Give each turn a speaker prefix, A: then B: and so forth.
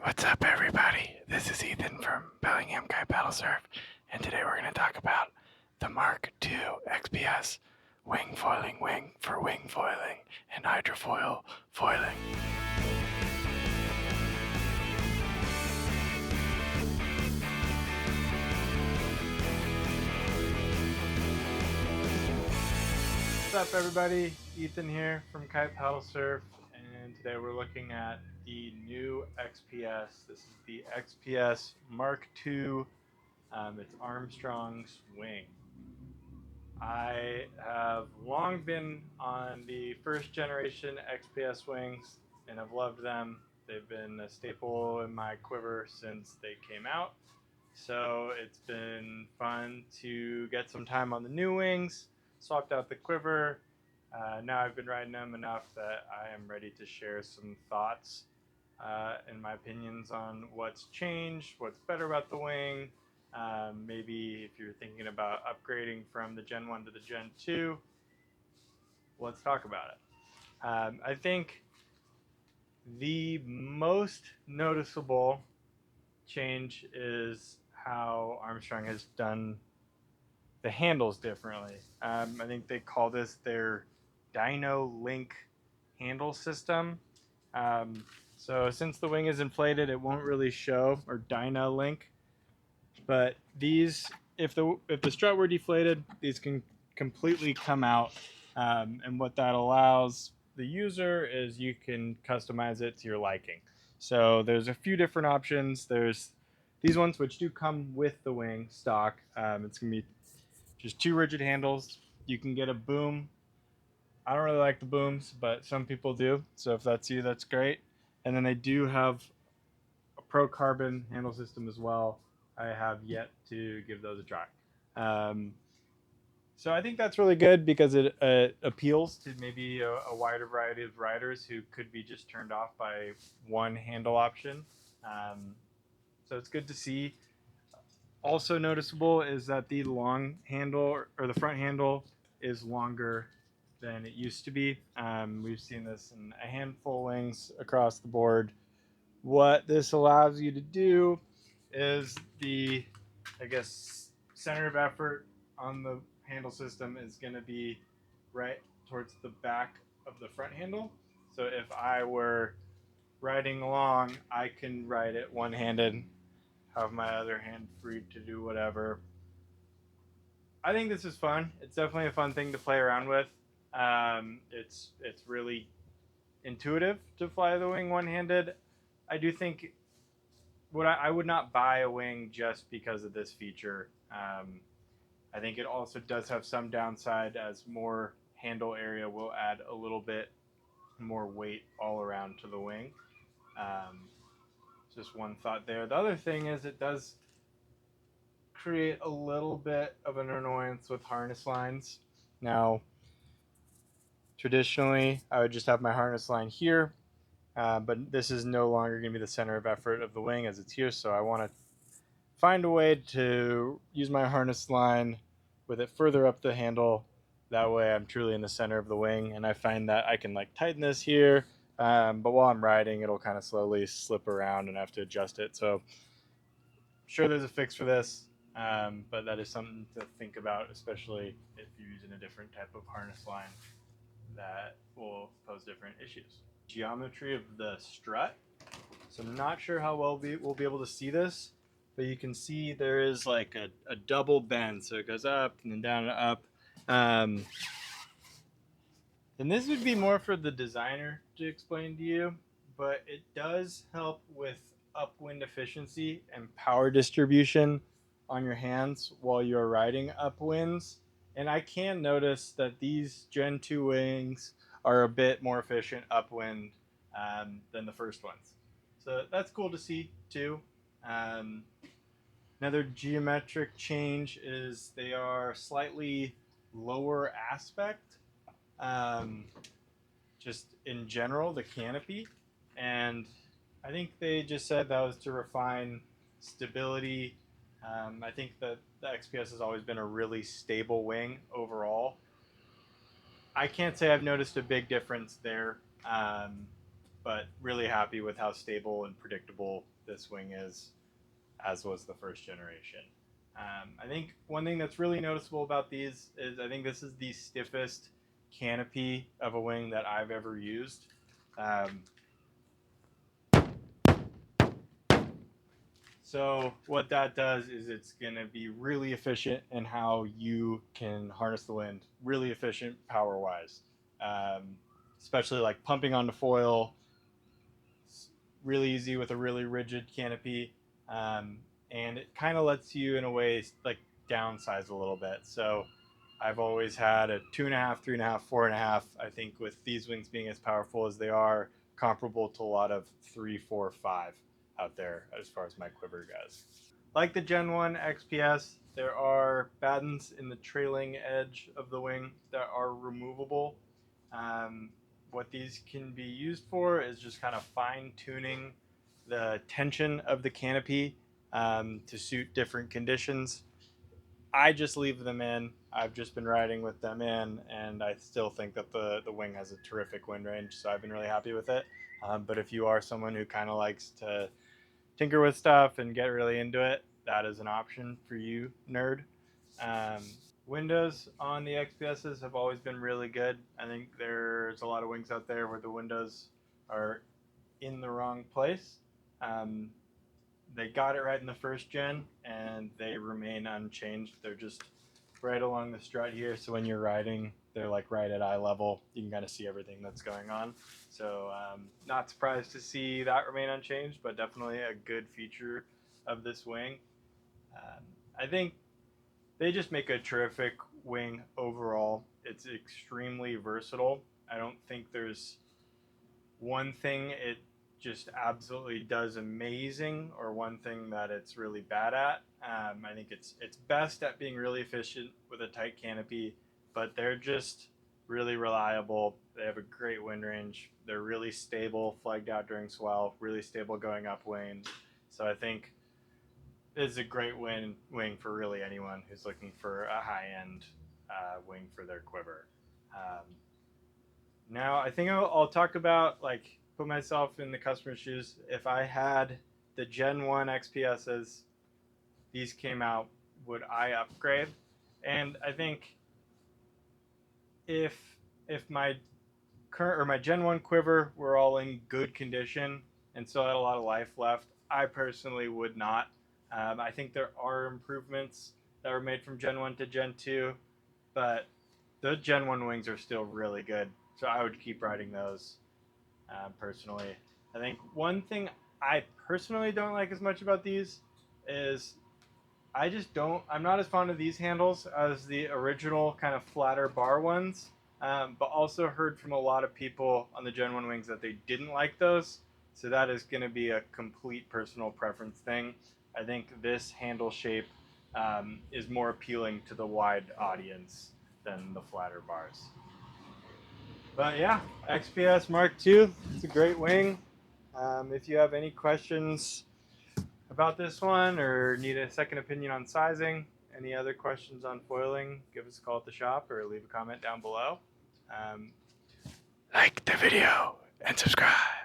A: What's up, everybody? This is Ethan from Bellingham Kite and today we're going to talk about the Mark II XPS wing foiling wing for wing foiling and hydrofoil foiling. What's up, everybody? Ethan here from Kite Paddle Surf, and today we're looking at the new XPS. This is the XPS Mark II. It's Armstrong's wing. I have long been on the first generation XPS wings and have loved them. They've been a staple in my quiver since they came out. So it's been fun to get some time on the new wings, swapped out the quiver. Now I've been riding them enough that I am ready to share some thoughts and my opinions on what's changed, what's better about the wing. Maybe if you're thinking about upgrading from the Gen 1 to the Gen 2, let's talk about it. I think the most noticeable change is how Armstrong has done the handles differently. I think they call this their Dyno Link handle system. Um, so since the wing is inflated, it won't really show, or Dyno Link. But these, if the strut were deflated, these can completely come out. And what that allows the user is you can customize it to your liking. So there's a few different options. There's these ones which do come with the wing stock. It's gonna be just two rigid handles. You can get a boom. I don't really like the booms, but some people do. So if that's you, that's great. And then they do have a pro carbon handle system as well. I have yet to give those a try. So I think that's really good because it appeals to maybe a wider variety of riders who could be just turned off by one handle option. So it's good to see. Also noticeable is that the long handle or the front handle is longer than it used to be. We've seen this in a handful of wings across the board. What this allows you to do is the, I guess, center of effort on the handle system is going to be right towards the back of the front handle. So if I were riding along, I can ride it one-handed, have my other hand free to do whatever. I think this is fun. It's definitely a fun thing to play around with. It's really intuitive to fly the wing one-handed. I do think I would not buy a wing just because of this feature. I think it also does have some downside, as more handle area will add a little bit more weight all around to the wing. Just one thought there. The other thing is it does create a little bit of an annoyance with harness lines. Now, traditionally, I would just have my harness line here, but this is no longer going to be the center of effort of the wing as it's here, so I want to find a way to use my harness line with it further up the handle. That way I'm truly in the center of the wing, and I find that I can like tighten this here, but while I'm riding, it'll kind of slowly slip around and I have to adjust it. So sure, there's a fix for this, but that is something to think about, especially if you're using a different type of harness line that will pose different issues. Geometry of the strut. So I'm not sure how well we'll be able to see this, but you can see there is like a double bend. So it goes up and then down and up. And this would be more for the designer to explain to you, but it does help with upwind efficiency and power distribution on your hands while you're riding upwinds. And I can notice that these Gen 2 wings are a bit more efficient upwind than the first ones. So that's cool to see too. Um, Another geometric change is they are slightly lower aspect, um, just in general, the canopy. And I think they just said that was to refine stability. I think that the XPS has always been a really stable wing overall. I can't say I've noticed a big difference there. but really happy with how stable and predictable this wing is, as was the first generation. I think one thing that's really noticeable about these is I think this is the stiffest canopy of a wing that I've ever used. So what that does is it's going to be really efficient in how you can harness the wind, really efficient power wise, um, especially like pumping onto foil. It's really easy with a really rigid canopy, um, and it kind of lets you in a way like downsize a little bit. So I've always had a 2.5, 3.5, 4.5. I think with these wings being as powerful as they are, comparable to a lot of 3, 4, 5 out there as far as my quiver goes. Like the Gen 1 XPS, there are battens in the trailing edge of the wing that are removable. Um, what these can be used for is just kind of fine tuning the tension of the canopy to suit different conditions. I just leave them in. I've just been riding with them in, and I still think that the wing has a terrific wind range, so I've been really happy with it. But if you are someone who kind of likes to tinker with stuff and get really into it, that is an option for you, nerd. Um, Windows on the XPSs have always been really good. I think there's a lot of wings out there where the windows are in the wrong place. Um, they got it right in the first gen, and they remain unchanged. They're just right along the strut here, so when you're riding, they're like right at eye level. You can kind of see everything that's going on. So not surprised to see that remain unchanged, but definitely a good feature of this wing. Um, I think they just make a terrific wing overall. It's extremely versatile. I don't think there's one thing it just absolutely does amazing or one thing that it's really bad at. I think it's best at being really efficient with a tight canopy, but they're just really reliable. They have a great wind range. They're really stable, flagged out during swell, really stable going upwind. So I think it's a great wing for really anyone who's looking for a high end wing for their quiver. Um, Now, I think I'll talk about like put myself in the customer's shoes. If I had the Gen 1 XPSs, these came out, would I upgrade? And I think if if my current or my Gen 1 quiver were all in good condition and still had a lot of life left, I personally would not. I think there are improvements that were made from Gen 1 to Gen 2, but the Gen 1 wings are still really good. So I would keep riding those. Personally, I think one thing I personally don't like as much about these is I just don't. I'm not as fond of these handles as the original kind of flatter bar ones. But also heard from a lot of people on the Gen 1 wings that they didn't like those. So that is going to be a complete personal preference thing. I think this handle shape is more appealing to the wide audience than the flatter bars. But yeah, XPS Mark II, it's a great wing. If you have any questions about this one or need a second opinion on sizing, any other questions on foiling, give us a call at the shop or leave a comment down below. Like the video and subscribe.